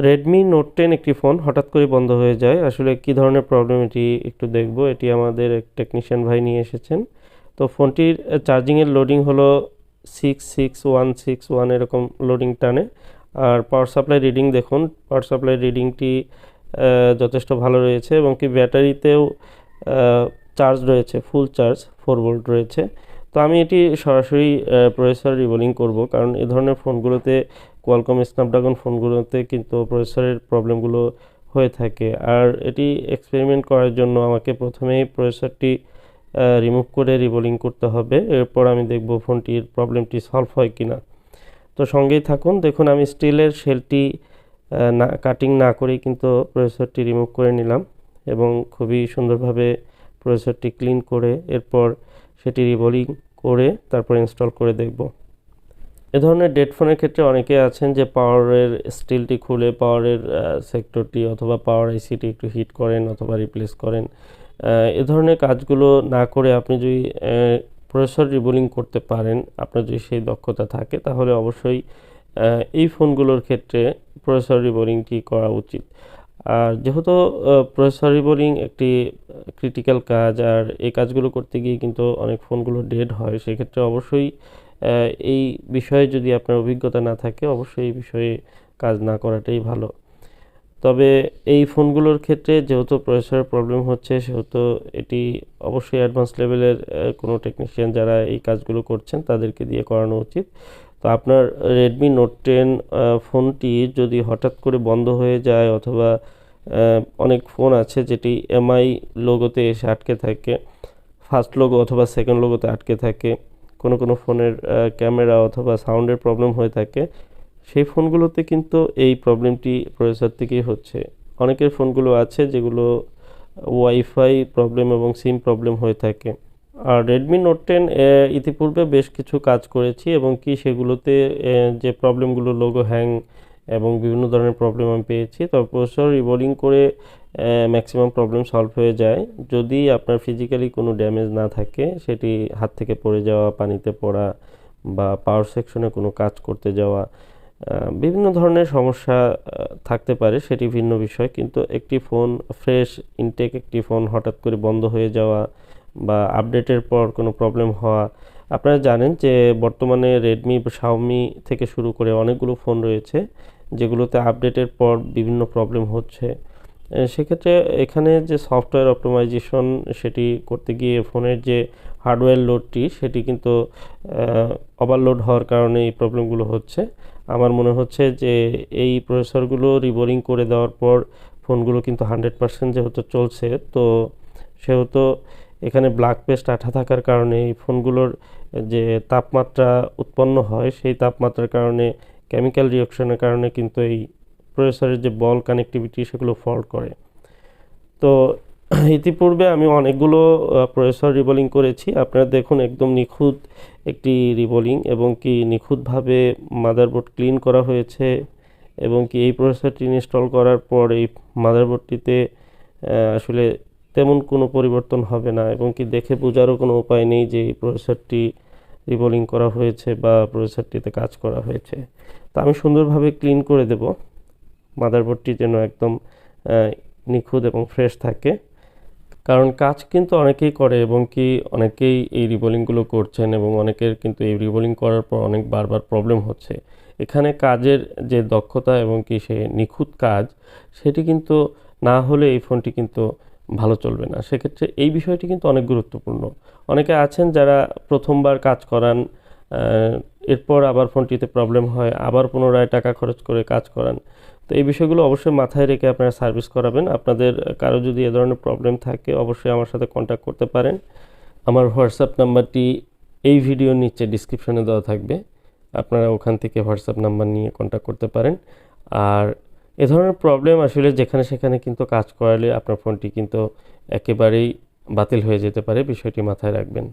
Redmi note 10 একটি phone হঠাৎ করে বন্ধ হয়ে যায়। আসলে কি ধরনের প্রবলেম এটি একটু দেখব। এটি আমাদের এক টেকনিশিয়ান ভাই নিয়ে এসেছেন। তো ফোনটির চার্জিংয়ের লোডিং হলো 66161 এরকম লোডিং টানে। আর পাওয়ার সাপ্লাই রিডিং দেখুন, পাওয়ার সাপ্লাই রিডিংটি যথেষ্ট ভালো রয়েছে এবং কি ব্যাটারিতেও চার্জ রয়েছে, ফুল চার্জ 4 ভোল্ট রয়েছে। তো আমি এটি সরাসরি প্রসেসর রিবোলিং করব, কারণ এ ধরনের ফোনগুলোতে কোয়ালকম স্ন্যাপড্রাগন ফোনগুলোতে কিন্তু প্রসেসরের প্রবলেমগুলো হয়ে থাকে। আর এটি এক্সপেরিমেন্ট করার জন্য আমাকে প্রথমেই প্রসেসরটি রিমুভ করে রিবোলিং করতে হবে, এরপর আমি দেখব ফোনটির প্রবলেমটি সলভ হয় কিনা। তো সঙ্গেই থাকুন। দেখুন আমি স্টিলের শেলটি কাটিং না করেই কিন্তু প্রসেসরটি রিমুভ করে নিলাম এবং খুবই সুন্দরভাবে প্রসেসরটি ক্লিন করে এরপর সেটি রিবোলিং করে তারপর ইনস্টল করে দেখব। এ ধরনের ডেড ফোনের ক্ষেত্রে অনেকে আছেন যে পাওয়ারের স্টিলটি খুলে পাওয়ারের সেক্টরটি অথবা পাওয়ার আইসিটি একটু হিট করেন অথবা রিপ্লেস করেন। এ ধরনের কাজগুলো না করে আপনি যদি প্রসেসর রিবোলিং করতে পারেন, আপনার যদি সেই দক্ষতা থাকে, তাহলে অবশ্যই এই ফোনগুলোর ক্ষেত্রে প্রসেসর রিবোলিংটি করা উচিত। আর যেহেতু প্রসেসর রিবোলিং একটি ক্রিটিক্যাল কাজ, আর এই কাজগুলো করতে গিয়ে কিন্তু অনেক ফোনগুলো ডেড হয়, সেক্ষেত্রে অবশ্যই এই বিষয়ে যদি আপনার অভিজ্ঞতা না থাকে, অবশ্যই এই বিষয়ে কাজ না করাটাই ভালো। তবে এই ফোনগুলোর ক্ষেত্রে যেহেতু প্রসেসরের প্রবলেম হচ্ছে, সেহেতু এটি অবশ্যই অ্যাডভান্স লেভেলের কোনো টেকনিশিয়ান যারা এই কাজগুলো করছেন তাদেরকে দিয়ে করানো উচিত। তো আপনার রেডমি নোট 10 ফোনটি যদি হঠাৎ করে বন্ধ হয়ে যায়, অথবা অনেক ফোন আছে যেটি এমআই লোগোতে এসে আটকে থাকে, ফার্স্ট লোগো অথবা সেকেন্ড লোগোতে আটকে থাকে, কোনো ফোনের ক্যামেরা অথবা সাউন্ডের প্রবলেম হয়ে থাকে, সেই ফোনগুলোতে কিন্তু এই প্রবলেমটি প্রসেসর থেকেই হচ্ছে। অনেকের ফোনগুলো আছে যেগুলো ওয়াইফাই প্রবলেম এবং সিম প্রবলেম হয়ে থাকে। আর রেডমি নোট 10 ইতিপূর্বে বেশ কিছু কাজ করেছি এবং কি সেগুলোতে যে প্রবলেমগুলো, লোগো হ্যাং এবং বিভিন্ন ধরনের প্রবলেম আমি পেয়েছি। তবে প্রসেসর রিবোলিং করে ম্যাক্সিমাম প্রবলেম সলভ হয়ে যায়, যদি আপনার ফিজিক্যালি কোনো ড্যামেজ না থাকে, সেটি হাত থেকে পড়ে যাওয়া, পানিতে পড়া বা পাওয়ার সেকশনে কোনো কাজ করতে যাওয়া, বিভিন্ন ধরনের সমস্যা থাকতে পারে, সেটি ভিন্ন বিষয়। কিন্তু একটি ফোন ফ্রেশ ইনটেক একটি ফোন হঠাৎ করে বন্ধ হয়ে যাওয়া বা আপডেটের পর কোনো প্রবলেম হওয়া, আপনারা জানেন যে বর্তমানে রেডমি, শাওমি থেকে শুরু করে অনেকগুলো ফোন রয়েছে যেগুলোতে আপডেটের পর বিভিন্ন প্রবলেম হচ্ছে। সেক্ষেত্রে এখানে যে সফটওয়্যার অপটিমাইজেশন, সেটি করতে গিয়ে ফোনের যে হার্ডওয়্যার লোডটি, সেটি কিন্তু ওভারলোড হওয়ার কারণে এই প্রবলেমগুলো হচ্ছে। আমার মনে হচ্ছে যে এই প্রসেসরগুলো রিবোলিং করে দেওয়ার পর ফোনগুলো কিন্তু 100% যেহেতু চলছে, তো সেহেতু এখানে ব্ল্যাক পেস্ট আঠা থাকার কারণে এই ফোনগুলোর যে তাপমাত্রা উৎপন্ন হয়, সেই তাপমাত্রার কারণে কেমিক্যাল রিঅ্যাকশনের কারণে কিন্তু এই প্রসেসরের যে বল কানেক্টিভিটি, সেগুলো ফল্ট করে। তো ইতিপূর্বে আমি অনেকগুলো প্রসেসর রিবোলিং করেছি। আপনারা দেখুন একদম নিখুঁত একটি রিবোলিং এবং কি নিখুঁতভাবে মাদারবোর্ড ক্লিন করা হয়েছে এবং কি এই প্রসেসরটি ইনস্টল করার পর এই মাদারবোর্ডটিতে আসলে তেমন কোনো পরিবর্তন হবে না এবং কি দেখে বোঝারও কোনো উপায় নেই যে এই প্রসেসরটি রিবোলিং করা হয়েছে বা প্রসেসরটিতে কাজ করা হয়েছে। তো আমি সুন্দরভাবে ক্লিন করে দেব, মাদারবোর্ডটি যেন একদম নিখুঁত এবং ফ্রেশ থাকে। কারণ কাজ কিন্তু অনেকেই করে এবং কি অনেকেই এই রিবোলিংগুলো করছেন এবং অনেকের কিন্তু এই রিবোলিং করার পর অনেক বারবার প্রবলেম হচ্ছে। এখানে কাজের যে দক্ষতা এবং কি সে নিখুঁত কাজ, সেটি কিন্তু না হলে এই ফোনটি কিন্তু ভালো চলবে না। সেক্ষেত্রে এই বিষয়টি কিন্তু অনেক গুরুত্বপূর্ণ। অনেকে আছেন যারা প্রথমবার কাজ করান, এরপর আবার ফোনটিতে প্রবলেম হয়, আবার পুনরায় টাকা খরচ করে কাজ করান। তো এই বিষয়গুলো অবশ্যই মাথায় রেখে আপনারা সার্ভিস করাবেন। আপনাদের কারো যদি এ ধরনের প্রবলেম থাকে, অবশ্যই আমার সাথে কন্ট্যাক্ট করতে পারেন। আমার হোয়াটসঅ্যাপ নাম্বারটি এই ভিডিওর নিচে ডিসক্রিপশনে দেওয়া থাকবে, আপনারা ওখান থেকে হোয়াটসঅ্যাপ নাম্বার নিয়ে কন্ট্যাক্ট করতে পারেন। আর এ ধরনের প্রবলেম আসলে যেখানে সেখানে কিন্তু কাজ করালে আপনার ফোনটি কিন্তু একেবারেই বাতিল হয়ে যেতে পারে, বিষয়টি মাথায় রাখবেন।